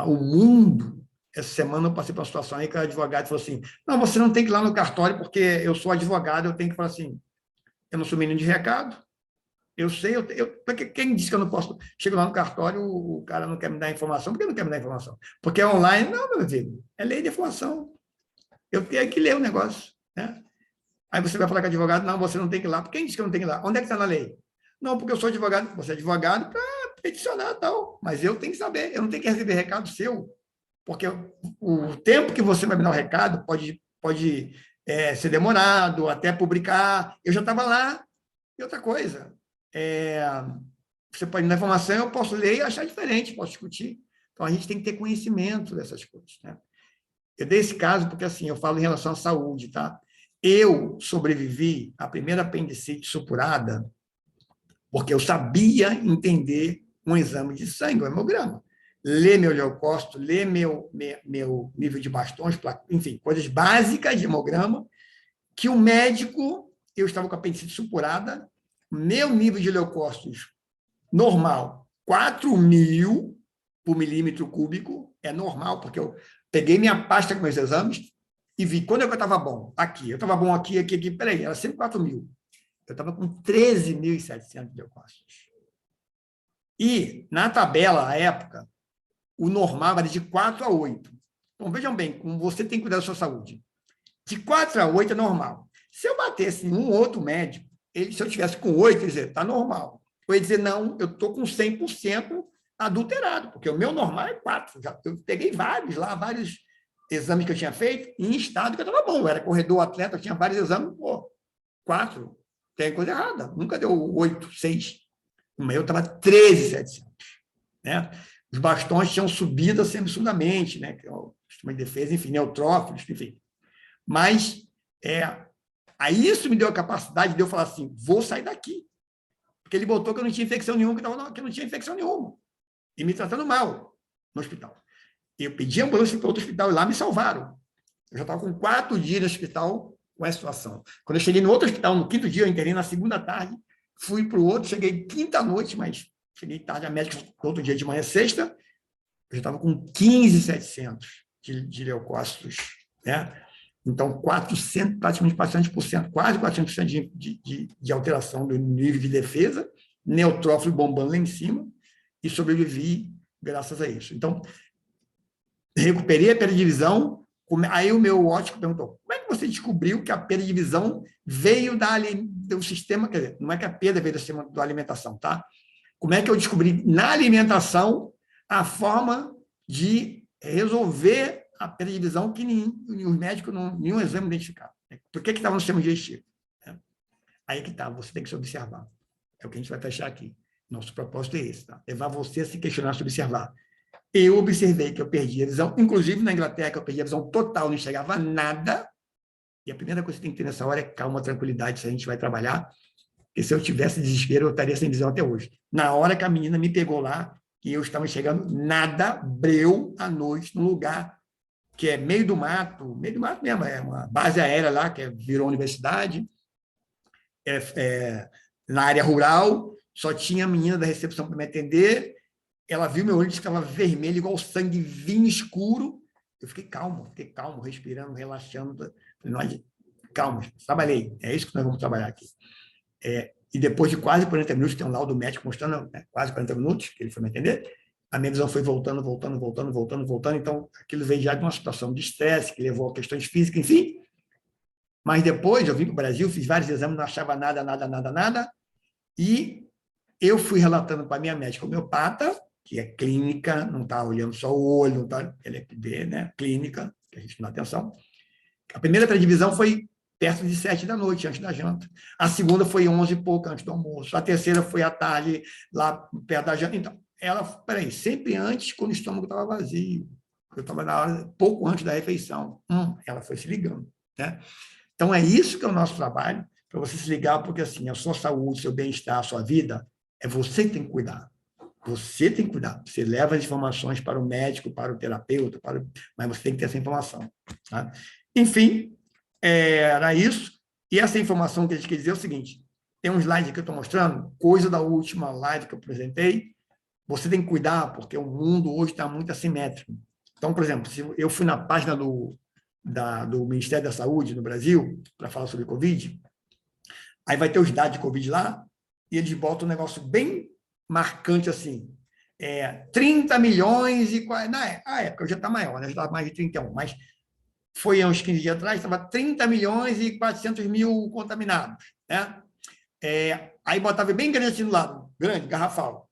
O mundo, essa semana eu passei por uma situação aí que o advogado falou assim, não, você não tem que ir lá no cartório porque eu sou advogado, eu tenho que falar assim, eu não sou menino de recado, eu sei, porque quem disse que eu não posso... Chego lá no cartório, o cara não quer me dar informação. Por que não quer me dar informação? Porque é online? Não, meu amigo, é lei de informação. Eu tenho que ler o negócio. Né? Aí você vai falar com o advogado, não, você não tem que ir lá. Por quem disse que eu não tenho que ir lá? Onde é que está na lei? Não, porque eu sou advogado. Você é advogado para peticionar e tal. Mas eu tenho que saber, eu não tenho que receber recado seu. Porque o tempo que você vai me dar o recado pode ser demorado, até publicar. Eu já estava lá. E outra coisa, você pode me dar informação, eu posso ler e achar diferente, posso discutir. Então, a gente tem que ter conhecimento dessas coisas. Né? Eu dei esse caso porque, assim, eu falo em relação à saúde, tá? Eu sobrevivi à primeira apendicite supurada porque eu sabia entender um exame de sangue, um hemograma. Ler meu leucócito, ler meu nível de bastões, enfim, coisas básicas de hemograma, que o médico, eu estava com a apendicite supurada, meu nível de leucócitos normal, 4.000 por milímetro cúbico, é normal, porque eu peguei minha pasta com meus exames e vi quando eu estava bom. Aqui, eu estava bom aqui, peraí, era sempre 4.000. Eu estava com 13.700 leucócitos. E, na tabela, à época, o normal era de 4 a 8. Então, vejam bem, como você tem que cuidar da sua saúde. De 4 a 8 é normal. Se eu batesse em um outro médico, se eu tivesse com 8, ele ia dizer, está normal. Eu ia dizer, não, eu estou com 100% adulterado, porque o meu normal é 4. Eu peguei vários exames que eu tinha feito, em estado que eu estava bom. Eu era corredor, atleta, eu tinha vários exames, 4. Tem coisa errada. Nunca deu 8, 6. O meu estava 13.700. Né? Os bastões tinham subido assim absurdamente, né? Que é o sistema de defesa, enfim, neutrófilos, enfim. Mas aí isso me deu a capacidade de eu falar assim, vou sair daqui. Porque ele botou que eu não tinha infecção nenhuma, que eu não tinha infecção nenhuma. E me tratando mal no hospital. Eu pedi ambulância para outro hospital e lá me salvaram. Eu já estava com 4 dias no hospital com essa situação. Quando eu cheguei no outro hospital, no 5º dia, eu internei na segunda tarde, fui para o outro, cheguei quinta noite, mas cheguei tarde, a médica, outro dia de manhã, sexta, eu já estava com 15.700 de leucócitos, né? Então, 400, praticamente 400%, quase 400% de alteração do nível de defesa, neutrófilo bombando lá em cima, e sobrevivi graças a isso. Então, recuperei a perda de visão. Aí o meu ótico perguntou, como é que você descobriu que a perda de visão veio do sistema, quer dizer, não é que a perda veio do sistema da alimentação, tá? Como é que eu descobri na alimentação a forma de resolver a perda de visão que os médicos, nenhum exame identificava? Por que estava no sistema digestivo? Aí que está, você tem que se observar. É o que a gente vai fechar aqui. Nosso propósito é esse, tá? Levar você a se questionar, se observar. Eu observei que eu perdi a visão, inclusive na Inglaterra, que eu perdi a visão total, não enxergava nada. E a primeira coisa que você tem que ter nessa hora é calma, tranquilidade, se a gente vai trabalhar. Porque se eu tivesse desespero, eu estaria sem visão até hoje. Na hora que a menina me pegou lá, e eu estava enxergando nada, breu, à noite, num lugar que é meio do mato mesmo, é uma base aérea lá, que virou universidade, na área rural, só tinha a menina da recepção para me atender, ela viu meu olho, disse que estava vermelho, igual sangue vinho escuro. Eu fiquei calmo, respirando, relaxando. Calma, trabalhei. É isso que nós vamos trabalhar aqui. E depois de quase 40 minutos, tem um laudo médico mostrando, quase 40 minutos, que ele foi me entender, a minha visão foi voltando. Então, aquilo veio já de uma situação de estresse, que levou a questões físicas, enfim. Mas depois, eu vim para o Brasil, fiz vários exames, não achava nada. E eu fui relatando para a minha médica homeopata, que é clínica, não está olhando só o olho, não está LFD, né? Clínica, que a gente não dá atenção. A primeira televisão foi perto de 7 da noite, antes da janta. A segunda foi 11 e pouco, antes do almoço. A terceira foi à tarde, lá perto da janta. Então, sempre antes, quando o estômago estava vazio. Eu estava na hora, pouco antes da refeição. Ela foi se ligando, né? Então, é isso que é o nosso trabalho, para você se ligar, porque assim, a sua saúde, seu bem-estar, a sua vida, é você que tem que cuidar. Você tem que cuidar. Você leva as informações para o médico, para o terapeuta, mas você tem que ter essa informação. Tá? Enfim, era isso. E essa informação que a gente quer dizer é o seguinte, tem um slide que eu estou mostrando, coisa da última live que eu apresentei. Você tem que cuidar, porque o mundo hoje está muito assimétrico. Então, por exemplo, se eu fui na página do Ministério da Saúde no Brasil, para falar sobre Covid, aí vai ter os dados de Covid lá, e eles botam um negócio bem marcante assim, 30 milhões e... Na época, eu já está maior, né? Já estava mais de 31, mas foi há uns 15 dias atrás, estava 30 milhões e 400 mil contaminados, né? Aí botava bem grande assim do lado, grande, garrafal,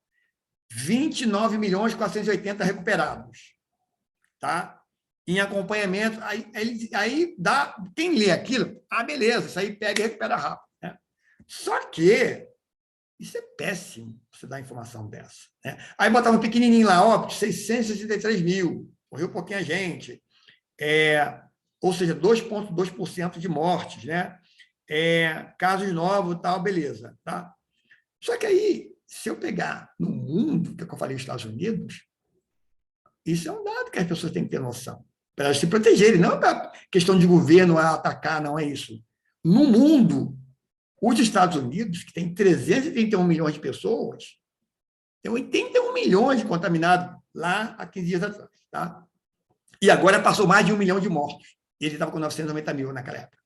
29 milhões e 480 recuperados, tá? Em acompanhamento, aí dá, quem lê aquilo, beleza, isso aí pega e recupera rápido, né? Só que isso é péssimo, você dar informação dessa, né? Aí botava um pequenininho lá, 663 mil, morreu pouquinha gente, ou seja, 2,2% de mortes, né? Casos novos, tal, beleza, tá? Só que aí, se eu pegar no mundo, que eu falei, Estados Unidos, isso é um dado que as pessoas têm que ter noção, para elas se protegerem, não para questão de governo atacar, não é isso. No mundo, os Estados Unidos, que tem 331 milhões de pessoas, tem 81 milhões de contaminados lá há 15 dias atrás, tá? E agora passou mais de 1 milhão de mortos. Ele estava com 990 mil naquela época.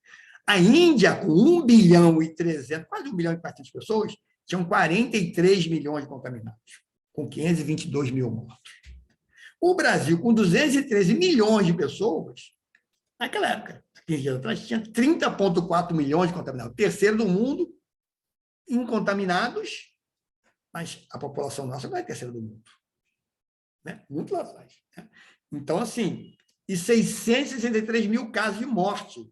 A Índia, com 1 bilhão e 300, quase 1 bilhão e 400 pessoas, tinham 43 milhões de contaminados, com 522 mil mortos. O Brasil, com 213 milhões de pessoas, naquela época, 15 dias atrás, tinha 30,4 milhões de contaminados. Terceiro do mundo em contaminados, mas a população nossa não é terceira do mundo. Né? Muito lá atrás. Né? Então, assim, e 663 mil casos de morte.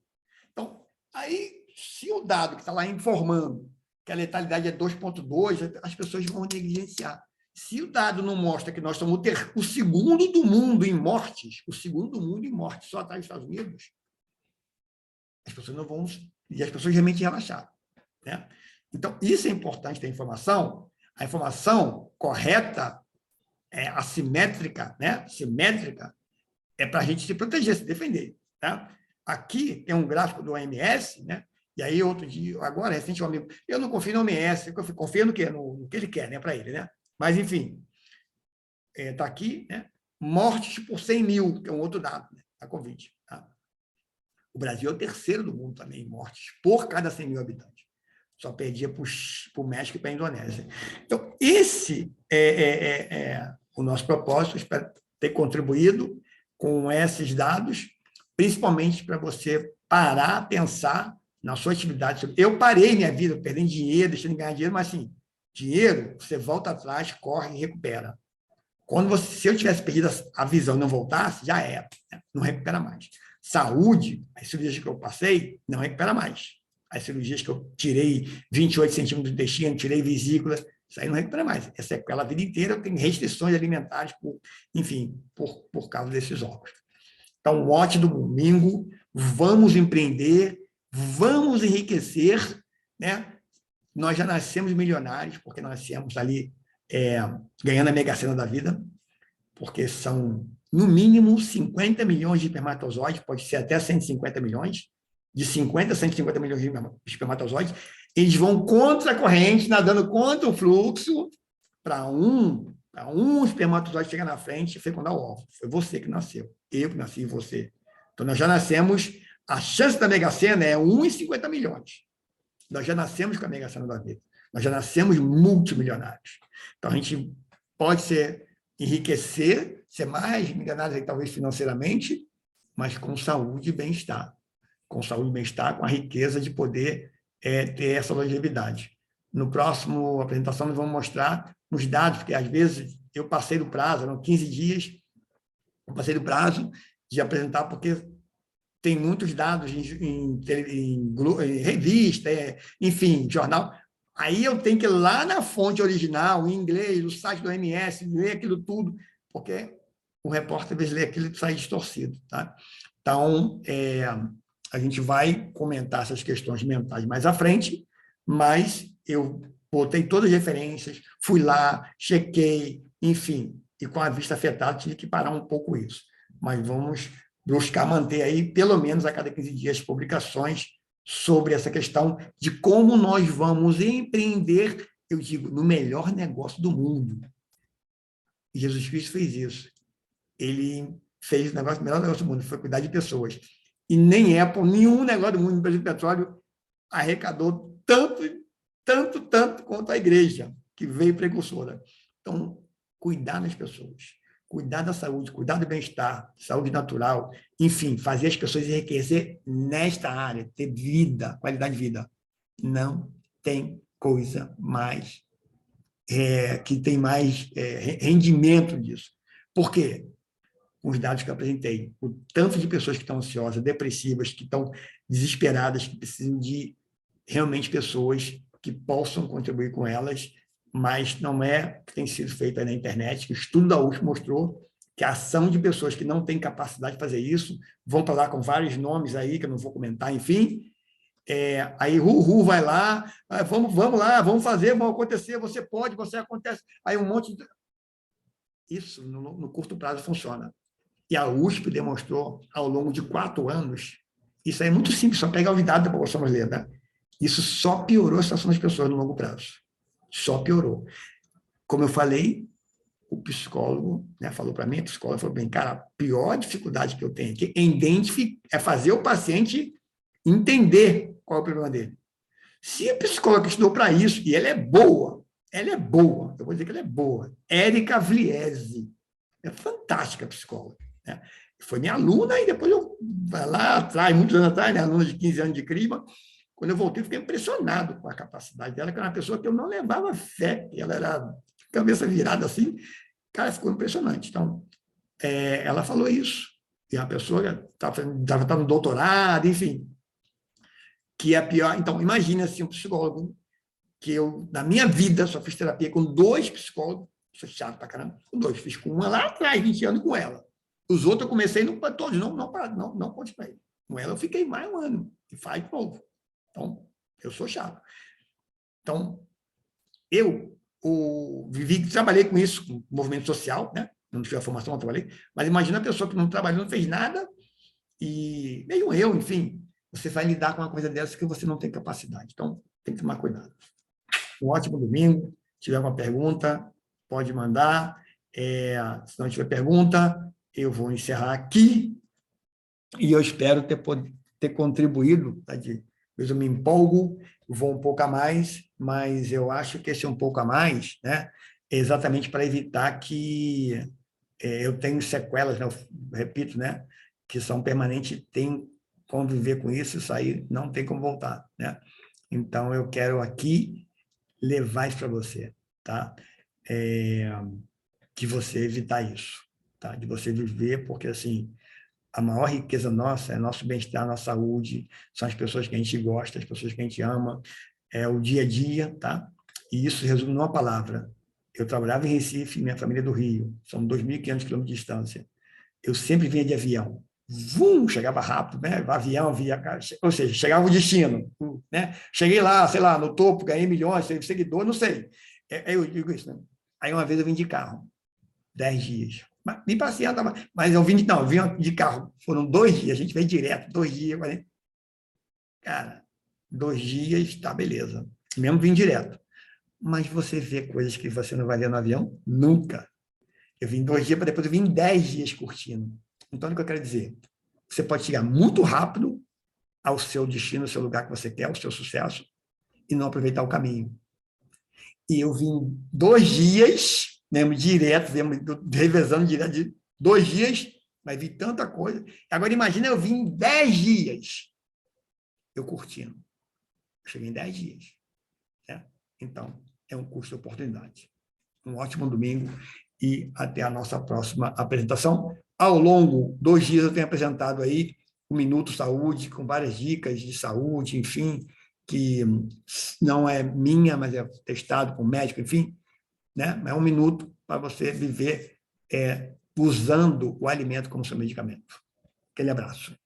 Então, aí, se o dado que está lá informando que a letalidade é 2,2, as pessoas vão negligenciar. Se o dado não mostra que nós somos o segundo do mundo em mortes, só atrás dos Estados Unidos, as pessoas não vão... E as pessoas realmente relaxaram. Né? Então, isso é importante ter informação. A informação correta, assimétrica, né? Simétrica, é para a gente se proteger, se defender. Tá? Aqui tem um gráfico do OMS, né? E aí, outro dia, agora, recente, um amigo, eu não confio no OMS, eu confio no quê? No que ele quer, né, para ele, né? Mas, enfim, está aqui, né? Mortes por 100 mil, que é um outro dado, né, da Covid. Tá? O Brasil é o terceiro do mundo também em mortes por cada 100 mil habitantes. Só perdia para o México e para a Indonésia. Então, esse é o nosso propósito. Espero ter contribuído com esses dados, principalmente para você parar, pensar na sua atividade. Eu parei minha vida perdendo dinheiro, deixando de ganhar dinheiro, mas, assim, dinheiro, você volta atrás, corre e recupera. Se eu tivesse perdido a visão e não voltasse, já era. Né? Não recupera mais. Saúde, as cirurgias que eu passei, não recupera mais. As cirurgias que eu tirei 28 centímetros do intestino, tirei vesícula, isso aí não recupera mais. Essa é pela vida inteira, eu tenho restrições alimentares, por causa desses órgãos. Então, o mote do domingo, vamos empreender, vamos enriquecer, né? Nós já nascemos milionários, porque nós nascemos ali ganhando a Mega Sena da vida, porque são, no mínimo, 50 milhões de espermatozoides, pode ser até 150 milhões, de 50 a 150 milhões de espermatozoides, eles vão contra a corrente, nadando contra o fluxo, para um espermatozoide chegar na frente e fecundar o óvulo. Foi você que nasceu, eu que nasci e você. Então, nós já nascemos, a chance da Mega Sena é 1 em 50 milhões. Nós já nascemos com a Mega Sena da vida. Nós já nascemos multimilionários. Então, a gente pode enriquecer, ser mais milionário, talvez financeiramente, mas com saúde e bem-estar. Com saúde e bem-estar, com a riqueza de poder ter essa longevidade. No próximo apresentação, nós vamos mostrar os dados, porque, às vezes, eu passei do prazo, eram 15 dias, eu passei do prazo de apresentar, porque tem muitos dados em revista, enfim, jornal. Aí eu tenho que ir lá na fonte original, em inglês, o site do OMS, ler aquilo tudo, porque o repórter, às vezes, lê aquilo e sai distorcido. Tá? Então, a gente vai comentar essas questões mentais mais à frente, mas eu botei todas as referências, fui lá, chequei, enfim, e com a vista afetada tive que parar um pouco isso. Mas vamos buscar manter aí, pelo menos a cada 15 dias, publicações sobre essa questão de como nós vamos empreender, eu digo, no melhor negócio do mundo. E Jesus Cristo fez isso. Ele fez o melhor negócio do mundo, foi cuidar de pessoas. E nem Apple, nenhum negócio do mundo no Brasil Petróleo arrecadou tanto quanto a igreja, que veio precursora. Então, cuidar das pessoas, cuidar da saúde, cuidar do bem-estar, saúde natural, enfim, fazer as pessoas enriquecer nesta área, ter vida, qualidade de vida. Não tem coisa mais, que tem mais rendimento disso. Por quê? Com os dados que eu apresentei, o tanto de pessoas que estão ansiosas, depressivas, que estão desesperadas, que precisam de realmente pessoas que possam contribuir com elas, mas não é o que tem sido feito aí na internet, que o estudo da USP mostrou que a ação de pessoas que não têm capacidade de fazer isso, vão para lá com vários nomes aí, que eu não vou comentar, enfim, aí vai lá, vamos lá, vamos fazer, vamos acontecer, você pode, você acontece, aí um monte de... Isso, no curto prazo, funciona. E a USP demonstrou, ao longo de 4 anos, isso aí é muito simples, só pegar os dados da população brasileira, né? Isso só piorou a situação das pessoas no longo prazo. Só piorou. Como eu falei, o psicólogo, né, falou para mim, a psicóloga falou bem, cara, a pior dificuldade que eu tenho aqui é fazer o paciente entender qual é o problema dele. Se a psicóloga estudou para isso, e ela é boa, ela é boa, eu vou dizer que ela é boa. Érica Vliese, é fantástica psicóloga, né? Foi minha aluna, e depois eu, lá atrás, muitos anos atrás, né, aluna de 15 anos de CRIMA, quando eu voltei, eu fiquei impressionado com a capacidade dela, que era uma pessoa que eu não levava fé, ela era de cabeça virada assim, cara, ficou impressionante. Então, ela falou isso, e a pessoa estava no doutorado, enfim, que é a pior. Então, imagine assim, um psicólogo, que eu, na minha vida, só fiz terapia com 2 psicólogos, sou chato pra caramba, com 2, fiz com uma lá atrás, 20 anos com ela. Os outros eu comecei, todos, não continuei. Com ela eu fiquei mais 1 ano, e faz de novo. Então, eu sou chato. Então, eu trabalhei com isso, com movimento social, né? Não tive a formação, eu trabalhei, mas imagina a pessoa que não trabalhou, não fez nada, e meio eu, enfim, você vai lidar com uma coisa dessa que você não tem capacidade. Então, tem que tomar cuidado. Um ótimo domingo. Se tiver uma pergunta, pode mandar. Se não tiver pergunta, eu vou encerrar aqui, e eu espero ter contribuído. Tá? Às vezes eu me empolgo, vou um pouco a mais, mas eu acho que esse um pouco a mais, né, é exatamente para evitar que eu tenha sequelas, né, eu repito, né, que são permanentes, tem que conviver com isso aí não tem como voltar. Né? Então, eu quero aqui levar isso para você, tá? De você evitar isso, tá? De você viver, porque, assim, a maior riqueza nossa é nosso bem-estar, nossa saúde, são as pessoas que a gente gosta, as pessoas que a gente ama, é o dia a dia, tá? E isso se resume numa palavra. Eu trabalhava em Recife, minha família é do Rio, são 2.500 quilômetros de distância. Eu sempre vinha de avião. Chegava rápido, né? Avião, ou seja, chegava o destino, né? Cheguei lá, sei lá, no topo, ganhei milhões, seguidor, não sei. Eu digo isso, né? Aí uma vez eu vim de carro, 10 dias. Vim passeando, mas eu vim de carro. Foram 2 dias, a gente veio direto, 2 dias. Cara, 2 dias, tá, beleza. Mesmo vim direto. Mas você vê coisas que você não vai ver no avião? Nunca. Eu vim 2 dias, para depois eu vim 10 dias curtindo. Então, o que eu quero dizer? Você pode chegar muito rápido ao seu destino, ao seu lugar que você quer, ao seu sucesso, e não aproveitar o caminho. E eu vim 2 dias, mesmo direto, revezando direto, de 2 dias, mas vi tanta coisa. Agora, imagina eu vim 10 dias, eu curtindo. Eu cheguei em 10 dias. Né? Então, é um custo de oportunidade. Um ótimo domingo e até a nossa próxima apresentação. Ao longo dos dias, eu tenho apresentado aí o Minuto Saúde, com várias dicas de saúde, enfim, que não é minha, mas é testado com médico, enfim, né? É um minuto para você viver usando o alimento como seu medicamento. Aquele abraço.